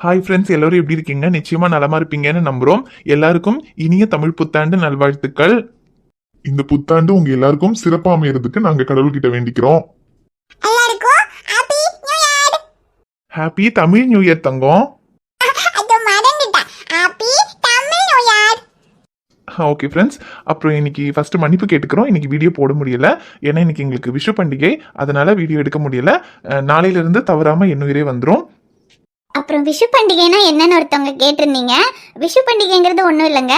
Hi friends, எல்லாரும் எப்படி இருக்கீங்க? நிச்சயமா நலமா இருப்பீங்கன்னு நம்புறோம். எல்லாருக்கும் இனிய தமிழ் புத்தாண்டு நல்வாழ்த்துக்கள். இந்த புத்தாண்டு உங்க எல்லாருக்கும் சிறப்பா அமையறதுக்கு நாங்க கடவுள்கிட்ட வேண்டிக்கிறோம். எல்லாருக்கும் happy new year. Happy Tamil new year தங்கம். அது மறந்துட்டேன். Happy Tamil new year. Okay friends, அப்புறம் இன்னைக்கு ஃபர்ஸ்ட் மன்னிப்பு கேட்டுக்கிறோம். இன்னைக்கு வீடியோ போட முடியல, ஏன்னா இன்னைக்கு எங்களுக்கு விஷு பண்டிகை, அதனால வீடியோ எடுக்க முடியல. நாளையில இருந்து தவறாம என்னுயிரே வந்துடும். அப்புறம் விஷு பண்டிகைனா என்னன்னு ஒருத்தவங்க கேட்டிருந்தீங்க. விஷு பண்டிகைங்கிறது ஒன்றும் இல்லைங்க.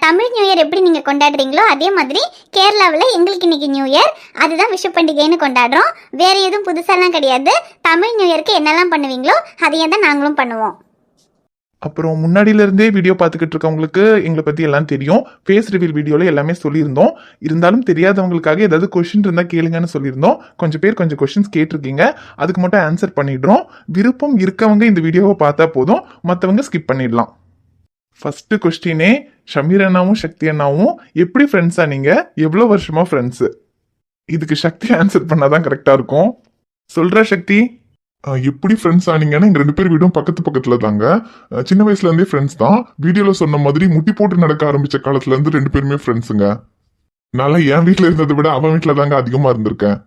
தமிழ் நியூ இயர் எப்படி நீங்கள் கொண்டாடுறீங்களோ அதே மாதிரி கேரளாவில் எங்களுக்கு இன்னைக்கு நியூ இயர், அதுதான் விஷு பண்டிகைன்னு கொண்டாடுறோம். வேறு எதுவும் புதுசாலாம் கிடையாது. தமிழ் நியூ இயருக்கு என்னெல்லாம் பண்ணுவீங்களோ அதையே தான் நாங்களும் பண்ணுவோம். அப்புறம் முன்னாடியில இருந்தே வீடியோ பார்த்துக்கிட்டு இருக்கவங்களுக்கு எங்களை பத்தி எல்லாம் தெரியும். ஃபேஸ் ரிவீல் வீடியோல எல்லாமே சொல்லியிருந்தோம். இருந்தாலும் தெரியாதவங்களுக்காக ஏதாவது கொஸ்டின் இருந்தா கேளுங்கன்னு சொல்லியிருந்தோம். கொஞ்சம் பேர் கொஞ்சம் கொஸ்டின்ஸ் கேட்டிருக்கீங்க, அதுக்கு மட்டும் ஆன்சர் பண்ணிடுறோம். விருப்பம் இருக்கவங்க இந்த வீடியோவை பார்த்தா போதும், மற்றவங்க ஸ்கிப் பண்ணிடலாம். ஃபர்ஸ்ட் கொஸ்டினே, ஷமீர் அண்ணாவும் சக்தி அண்ணாவும் எப்படி ஃப்ரெண்ட்ஸா? நீங்க எவ்வளவு வருஷமா ஃப்ரெண்ட்ஸ்? இதுக்கு சக்தி ஆன்சர் பண்ணாதான் கரெக்டா இருக்கும். சொல்ற சக்தி. எப்படி ஃப்ரெண்ட்ஸ் ஆனீங்கன்னா எங்க 2 பேர் வீடும் பக்கத்துல தாங்க. சின்ன வயசுல இருந்தே ஃப்ரெண்ட்ஸ் தான். வீடியோல சொன்ன மாதிரி முட்டி போட்டு நடக்க ஆரம்பிச்ச காலத்துல இருந்து 2 பேருமே ஃப்ரெண்ட்ஸுங்க. நல்லா என் வீட்டுல இருந்ததை விட அவன் வீட்டுல தாங்க அதிகமா இருந்திருக்கேன்.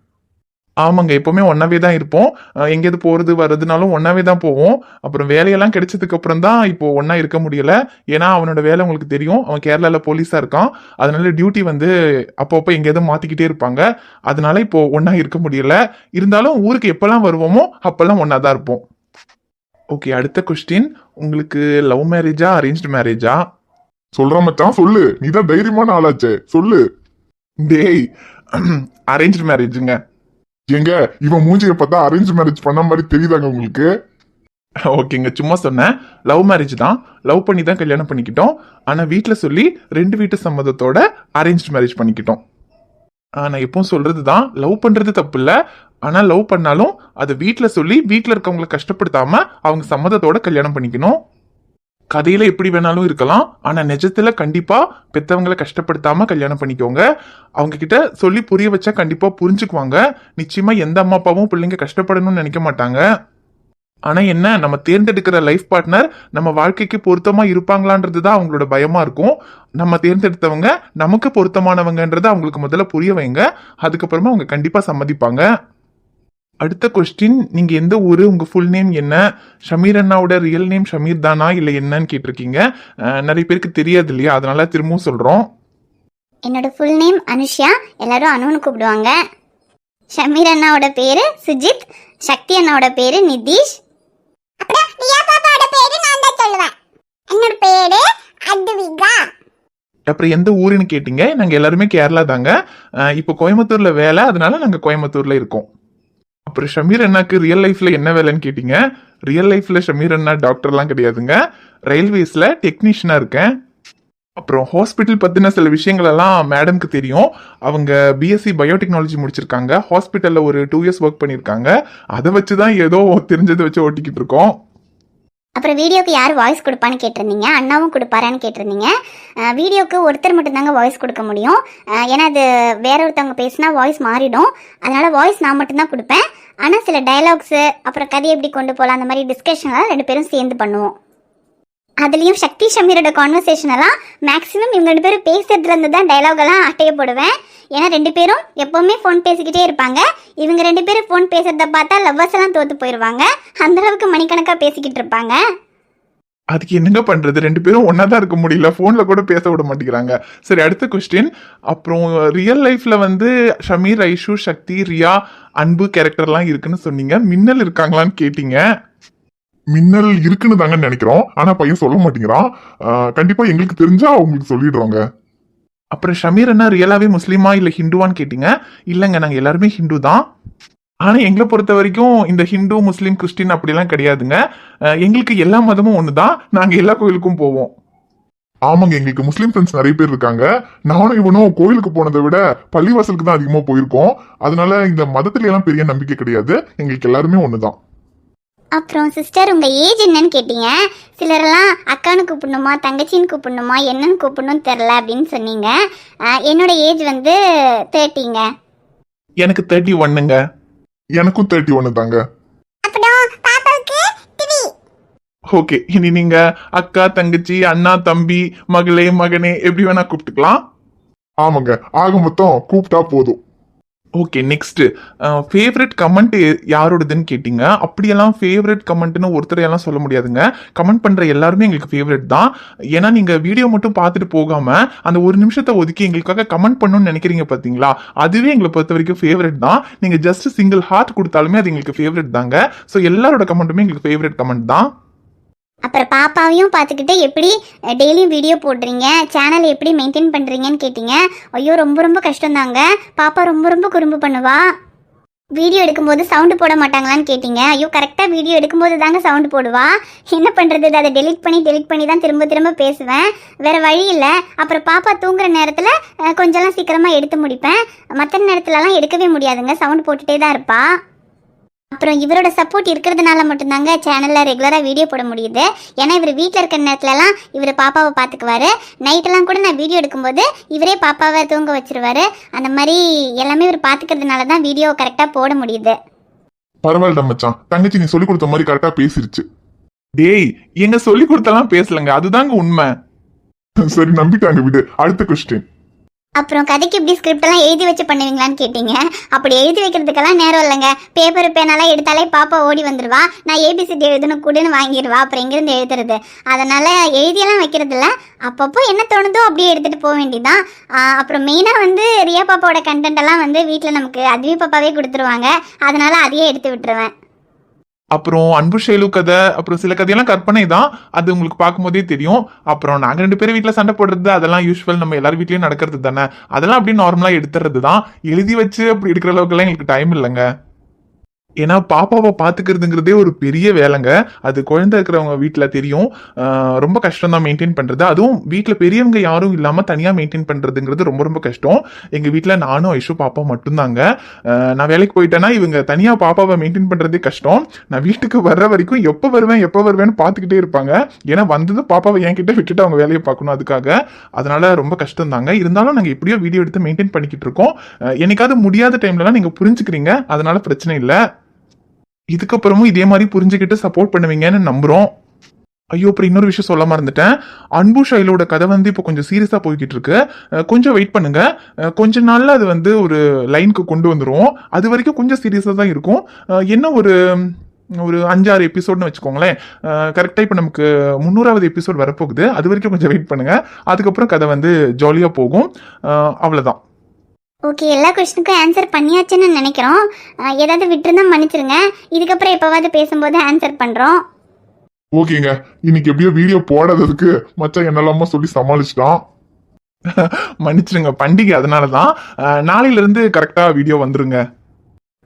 ஆமாங்க, எப்பவுமே ஒன்னாவே தான் இருப்போம். எங்கேயாவது போறது வர்றதுனாலும் ஒன்னாவே தான் போவோம். அப்புறம் வேலையெல்லாம் கிடைச்சதுக்கு அப்புறம் தான் இப்போ ஒன்னா இருக்க முடியல. ஏன்னா அவனோட வேலை உங்களுக்கு தெரியும், அவன் கேரளால போலீஸா இருக்கான். அதனால டியூட்டி வந்து அப்பப்போ எங்கேயாவது மாத்திக்கிட்டே இருப்பாங்க. அதனால இப்போ ஒன்னா இருக்க முடியல. இருந்தாலும் ஊருக்கு எப்பெல்லாம் வருவோமோ அப்பெல்லாம் ஒன்னா தான் இருப்போம். ஓகே, அடுத்த கொஸ்டின், உங்களுக்கு லவ் மேரேஜா அரேஞ்ச்டு மேரேஜா? சொல்ற மச்சான் சொல்லு, நீதான் தைரியமான ஆளாச்சே சொல்லு. டேய், அரேஞ்ச்டு மேரேஜுங்க. எங்க இவன் மூஞ்சியை பார்த்தா அரேஞ்ச் மேரேஜ் பண்ண மாதிரி தெரியுதாங்க உங்களுக்கு? ஓகேங்க, சும்மா சொன்னேன். லவ் மேரேஜ் தான், லவ் பண்ணி தான் கல்யாணம் பண்ணிக்கிட்டோம். ஆனா வீட்டில் சொல்லி 2 வீட்டு சம்மதத்தோட அரேஞ்ச் மேரேஜ் பண்ணிக்கிட்டோம். நான் எப்பவும் சொல்றது தான், லவ் பண்றது தப்பு இல்லை. ஆனா லவ் பண்ணாலும் அதை வீட்டில் சொல்லி வீட்டில் இருக்கவங்களை கஷ்டப்படுத்தாம அவங்க சம்மதத்தோட கல்யாணம் பண்ணிக்கணும். கதையில எப்படி வேணாலும் இருக்கலாம், ஆனா நிஜத்துல கண்டிப்பா பெத்தவங்களை கஷ்டப்படுத்தாம கல்யாணம் பண்ணிக்கோங்க. அவங்க கிட்ட சொல்லி புரிய வச்சா கண்டிப்பா புரிஞ்சுக்குவாங்க. நிச்சயமா எந்த அம்மா அப்பாவும் பிள்ளைங்க கஷ்டப்படணும்னு நினைக்க மாட்டாங்க. ஆனா என்ன, நம்ம தேர்ந்தெடுக்கிற லைஃப் பார்ட்னர் நம்ம வாழ்க்கைக்கு பொருத்தமா இருப்பாங்களான்றது தான் அவங்களோட பயமா இருக்கும். நம்ம தேர்ந்தெடுத்தவங்க நமக்கு பொருத்தமானவங்கன்றத அவங்களுக்கு முதல்ல புரிய வைங்க. அதுக்கப்புறமா அவங்க கண்டிப்பா சம்மதிப்பாங்க. அடுத்த கொஸ்டின், நீங்க எந்த ஊரு, உங்க ஃபுல் நேம் என்ன? ஷமீர் அண்ணாவோட ரியல் நேம் ஷமீர் தானா இல்ல என்னன்னு கேட்டிருக்கீங்க. நிறைய பேருக்கு தெரியாது இல்லையா, அதனால திரும்பவும் சொல்றோம். என்னோட ஃபுல் நேம் அனுஷ்யா, எல்லாரும் அனுன்னு கூப்பிடுவாங்க. ஷமீர் அண்ணாவோட பேரு சுஜித், சக்தி அண்ணாவோட பேரு நிதிஷ். அப்புறம் ரியா பாப்பாவோட பேரு நான் தான் சொல்லுவேன். என்னோட பேரு அத்விகா. அப்புறம் எந்த ஊருன்னு கேட்டீங்க. நாங்க எல்லாருமே கேரளா தாங்க. இப்போ கோயம்புத்தூர்ல வேலை, அதனால நாங்க கோயம்புத்தூர்ல இருக்கோம். அப்புறம் ஷமீர் அண்ணாக்கு ரியல் லைஃப்ல என்ன வேலைன்னு கேட்டீங்க. ரியல் லைஃப்ல ஷமீர் அண்ணா டாக்டர்லாம் கிடையாதுங்க. ரயில்வேஸ்ல டெக்னீஷியனா இருக்கேன். அப்புறம் ஹாஸ்பிட்டல் பத்தின சில விஷயங்கள் எல்லாம் மேடம்க்கு தெரியும். அவங்க பிஎஸ்சி பயோடெக்னாலஜி முடிச்சிருக்காங்க. ஹாஸ்பிட்டல்ல ஒரு 2 இயர்ஸ் ஒர்க் பண்ணியிருக்காங்க. அதை வச்சுதான் ஏதோ தெரிஞ்சதை வச்சு ஓட்டிக்கிட்டு இருக்கோம். அப்புறம் வீடியோக்கு யார் வாய்ஸ் கொடுப்பான்னு கேட்டிருந்தீங்க. அண்ணாவும் கொடுப்பாரான்னு கேட்டிருந்தீங்க. வீடியோக்கு ஒருத்தர் மட்டும்தாங்க வாய்ஸ் கொடுக்க முடியும். ஏன்னா அது வேற ஒருத்தவங்க பேசினா வாய்ஸ் மாறிடும். அதனால வாய்ஸ் நான் மட்டும்தான் கொடுப்பேன். ஆனால் சில டைலாக்ஸு அப்புறம் கதையை எப்படி கொண்டு போகலாம் அந்த மாதிரி டிஸ்கஷன்லாம் 2 பேரும் சேர்ந்து பண்ணுவோம். அதுலேயும் சக்தி ஷமீரோட கான்வர்சேஷன் எல்லாம் மேக்ஸிமம் இவங்க 2 பேரும் பேசுறதுல இருந்து தான் டைலாக் எல்லாம் அட்டைய போடுவேன். ஏன்னா 2 பேரும் எப்பவுமே ஃபோன் பேசிக்கிட்டே இருப்பாங்க. இவங்க 2 பேரும் ஃபோன் பேசுறத பார்த்தா லவ்வர்ஸ் எல்லாம் தோத்து போயிடுவாங்க. அந்த அளவுக்கு மணிக்கணக்காக பேசிக்கிட்டு இருப்பாங்க. அதுக்கு என்னங்க பண்றது, 2 பேரும் ஒன்னா தான் இருக்க முடியல, போன்ல கூட பேச விட மாட்டேங்கிறாங்க. சரி, அடுத்த கொஸ்டின். அப்புறம் ரியல் லைஃப்ல வந்து ஷமீர், ஐஷு, சக்தி, ரியா, அன்பு கேரக்டர்லாம் இருக்குன்னு சொன்னீங்க. மின்னல் இருக்காங்களான்னு கேட்டீங்க. மின்னல் இருக்குன்னு தாங்க நினைக்கிறோம், ஆனா பையன் சொல்ல மாட்டேங்கிறான். கண்டிப்பா எங்களுக்கு தெரிஞ்சா உங்களுக்கு சொல்லிடுறோங்க. அப்புறம் ஷமீர் அண்ணா ரியலாவே முஸ்லீமா இல்ல ஹிந்துவான்னு கேட்டீங்க. இல்லைங்க, நாங்க எல்லாருமே ஹிந்து தான். ஆனா எங்களை பொறுத்த வரைக்கும் இந்த ஹிந்து, முஸ்லீம், கிறிஸ்டின் அப்படிலாம் கிடையாதுங்க. எங்களுக்கு எல்லா மதமும் ஒண்ணுதான். நாங்க எல்லா கோயிலுக்கும் போவோம். ஆமாங்க, எங்களுக்கு முஸ்லீம் ஃப்ரெண்ட்ஸ் நிறைய பேர் இருக்காங்க. நானும் இவனும் கோயிலுக்கு போனதை விட பள்ளிவாசலுக்கு தான் அதிகமா போயிருக்கோம். அதனால இந்த மதத்துல எல்லாம் பெரிய நம்பிக்கை கிடையாது. எங்களுக்கு எல்லாருமே ஒண்ணுதான். அப்புறம் சிஸ்டர், உங்கள் ஏஜ் என்னன்னு கேட்டீங்க. சிலரெல்லாம் அக்கான்னு கூப்பிடணுமா தங்கச்சின்னு கூப்பிடணுமா என்னன்னு கூப்பிடணும்னு தெரில அப்படின்னு சொன்னீங்க. என்னோட ஏஜ் வந்து 30ங்க. எனக்கு 31ங்க. எனக்கும் 31 தாங்க. அப்புறம் பாப்பாவுக்கு 3. ஓகே, இனி நீங்க அக்கா, தங்கச்சி, அண்ணா, தம்பி, மகளே, மகனே எப்படி வேணா கூப்பிட்டுக்கலாம். ஆமாங்க, ஆக மொத்தம் கூப்பிட்டா போதும். ஓகே, நெக்ஸ்ட் ஃபேவரட் கமெண்ட் யாரோடதுன்னு கேட்டீங்க. அப்படியெல்லாம் ஃபேவரட் கமெண்ட்னு ஒருத்தரையெல்லாம் சொல்ல முடியாதுங்க. கமெண்ட் பண்ற எல்லாருமே எங்களுக்கு ஃபேவரட் தான். ஏன்னா நீங்க வீடியோ மட்டும் பார்த்துட்டு போகாம அந்த ஒரு நிமிஷத்தை ஒதுக்கி எங்களுக்காக கமெண்ட் பண்ணணும்னு நினைக்கிறீங்க பாத்தீங்களா, அதுவே எங்களை பொறுத்த வரைக்கும் ஃபேவரட் தான். நீங்க ஜஸ்ட் சிங்கிள் ஹார்ட் கொடுத்தாலுமே அது எங்களுக்கு ஃபேவரட் தாங்க. ஸோ எல்லாரோட கமெண்ட்டுமே எங்களுக்கு ஃபேவரட் கமெண்ட் தான். அப்புறம் பாப்பாவையும் பார்த்துக்கிட்டு எப்படி டெய்லியும் வீடியோ போடுறீங்க, சேனலை எப்படி மெயின்டைன் பண்ணுறீங்கன்னு கேட்டிங்க. ஐயோ ரொம்ப ரொம்ப கஷ்டம்தாங்க. பாப்பா ரொம்ப ரொம்ப குறும்பு பண்ணுவா. வீடியோ எடுக்கும்போது சவுண்டு போட மாட்டாங்களான்னு கேட்டிங்க. ஐயோ கரெக்டாக வீடியோ எடுக்கும்போது தாங்க சவுண்டு போடுவா. என்ன பண்ணுறது, அதை டெலிட் பண்ணி தான் திரும்ப திரும்ப பேசுவேன். வேறு வழி இல்லை. அப்புறம் பாப்பா தூங்குற நேரத்தில் கொஞ்சம்லாம் சீக்கிரமாக எடுத்து முடிப்பேன். மற்ற நேரத்துலலாம் எடுக்கவே முடியாதுங்க, சவுண்டு போட்டுகிட்டே தான் இருப்பா. அப்புறம் இவரோட சப்போர்ட் இருக்கிறதுனால மட்டும்தாங்க சேனலில் ரெகுலராக வீடியோ போட முடியுது. ஏன்னா இவர் வீட்டில் இருக்கிற நேரத்துலலாம் இவர் பாப்பாவை பார்த்துக்குவார். நைட்டெல்லாம் கூட நான் வீடியோ எடுக்கும்போது இவரே பாப்பாவை தூங்க வச்சிருவாரு. அந்த மாதிரி எல்லாமே இவர் பார்த்துக்கிறதுனால தான் வீடியோ கரெக்டாக போட முடியுது. பரவாயில்ல மச்சான், தங்கச்சி நீ சொல்லி கொடுத்த மாதிரி கரெக்டா பேசிருச்சு. டேய், எங்க சொல்லி கொடுத்தலாம் பேசலங்க, அதுதாங்க உண்மை. சரி நம்பிட்டாங்க, விடு. அடுத்த கொஸ்டின். அப்புறம் கதைக்கு இப்படி ஸ்கிரிப்டெல்லாம் எழுதி வச்சு பண்ணுவீங்களான்னு கேட்டிங்க. அப்படி எழுதி வைக்கிறதுக்கெல்லாம் நேரம் இல்லைங்க. பேப்பர் பேனெல்லாம் எடுத்தாலே பாப்பா ஓடி வந்துடுவா. நான் ஏபிசிடி எழுதணும் கூடன்னு வாங்கிடுவா. அப்புறம் எங்கேருந்து எழுதுறது? அதனால் எழுதியெல்லாம் வைக்கிறது இல்லை. அப்பப்போ என்ன தோணுதோ அப்படியே எடுத்துகிட்டு போக வேண்டியதான். அப்புறம் மெயினாக வந்து ரியா பாப்பாவோட கண்டென்ட்டெல்லாம் வந்து வீட்டில் நமக்கு அதுவே பாப்பாவே கொடுத்துருவாங்க. அதனால் அதையே எடுத்து விட்டுருவேன். அப்புறம் அன்பு ஷைலு கதை, அப்புறம் சில கதையெல்லாம் கற்பனை தான், அது உங்களுக்கு பார்க்கும்போதே தெரியும். அப்புறம் நாங்கள் 2 பேரும் வீட்டில் சண்டை போடுறது அதெல்லாம் யூஸ்வல், நம்ம எல்லாரும் வீட்லேயும் நடக்கிறது தானே. அதெல்லாம் அப்படியே நார்மலாக எடுத்துறது தான். எழுதி வச்சு அப்படி எடுக்கிற அளவுக்குலாம் எங்களுக்கு டைம் இல்லைங்க. ஏன்னா பாப்பாவை பார்த்துக்கிறதுங்கிறதே ஒரு பெரிய வேலைங்க. அது குழந்தை இருக்கிறவங்க வீட்டில் தெரியும். ரொம்ப கஷ்டம் தான் மெயின்டைன் பண்ணுறது. அதுவும் வீட்டில் பெரியவங்க யாரும் இல்லாமல் தனியாக மெயின்டைன் பண்ணுறதுங்கிறது ரொம்ப ரொம்ப கஷ்டம். எங்கள் வீட்டில் நானும் ஐஷு பாப்பா மட்டும்தாங்க. நான் வேலைக்கு போயிட்டேன்னா இவங்க தனியாக பாப்பாவை மெயின்டைன் பண்ணுறதே கஷ்டம். நான் வீட்டுக்கு வர்ற வரைக்கும் எப்போ வருவேன்னு பார்த்துக்கிட்டே இருப்பாங்க. ஏன்னா வந்தது பாப்பாவை என்கிட்ட விட்டுட்டு அவங்க வேலையை பார்க்கணும், அதுக்காக. அதனால ரொம்ப கஷ்டம் தாங்க. இருந்தாலும் நாங்கள் எப்படியோ வீடியோ எடுத்து மெயின்டைன் பண்ணிக்கிட்டு இருக்கோம். என்னைக்காவது முடியாத டைம்லலாம் நீங்கள் புரிஞ்சுக்கிறீங்க, அதனால பிரச்சனை இல்லை. இதுக்கப்புறமும் இதே மாதிரி புரிஞ்சுக்கிட்டு சப்போர்ட் பண்ணுவீங்கன்னு நம்புறோம். ஐயோ, அப்புறம் இன்னொரு விஷயம் சொல்ல மறந்துட்டேன். அன்பு ஷைலோட கதை வந்து இப்போ கொஞ்சம் சீரியஸாக போய்கிட்டு இருக்கு. கொஞ்சம் வெயிட் பண்ணுங்க. கொஞ்ச நாள்ல அது வந்து ஒரு லைனுக்கு கொண்டு வந்துடும். அது வரைக்கும் கொஞ்சம் சீரியஸாக தான் இருக்கும். என்ன ஒரு 5-6 எபிசோட்னு வச்சுக்கோங்களேன். கரெக்டாக இப்போ நமக்கு 300வது எபிசோட் வரப்போகுது. அது வரைக்கும் கொஞ்சம் வெயிட் பண்ணுங்க. அதுக்கப்புறம் கதை வந்து ஜாலியாக போகும். அவ்வளோதான். ஓகே, எல்லா கொஸ்டினுக்கும் ஆன்சர் பண்ணியாச்சுன்னு நினைக்கிறோம். ஏதாவது விட்டுருந்தா மன்னிச்சிருங்க. இதுக்கப்புறம் எப்போவாவது பேசும்போது ஆன்சர் பண்ணுறோம். ஓகேங்க, இன்னைக்கு எப்படியோ வீடியோ போடாததுக்கு மச்சான் என்னெல்லாமா சொல்லி சமாளிச்சிட்டான். மன்னிச்சிருங்க, பண்டிகை அதனால தான். நாளையிலேருந்து கரெக்டாக வீடியோ வந்துருங்க.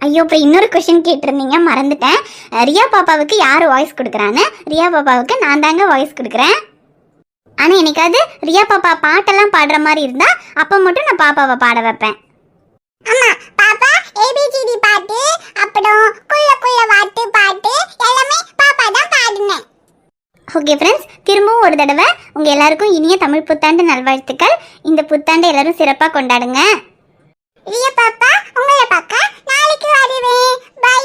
ஐயோ, அப்புறம் இன்னொரு கொஸ்டின் கேட்டிருந்தீங்க, மறந்துட்டேன். ரியா பாப்பாவுக்கு யார் வாய்ஸ் கொடுக்குறான்னு. ரியா பாப்பாவுக்கு நான் தாங்க வாய்ஸ் கொடுக்குறேன். ஆனால் என்னைக்காவது ரியா பாப்பா பாட்டெல்லாம் பாடுற மாதிரி இருந்தா அப்போ மட்டும் நான் பாப்பாவை பாட வைப்பேன். ஆமா, பாப்பா ஏபிசிடி பாட்டு, அப்புறம் குள்ள குள்ள வாட்டு பாட்டு எல்லாமே பாப்பா தான் பாடுனேன். ஓகே ஃப்ரெண்ட்ஸ், திரும்பவும் ஒரு தடவை உங்கள் எல்லாருக்கும் இனிய தமிழ் புத்தாண்டு நல்வாழ்த்துக்கள். இந்த புத்தாண்டு எல்லாரும் சிறப்பாக கொண்டாடுங்க. ரியா பாப்பா உங்களை பார்க்க நாளைக்கு வருவேன். பை.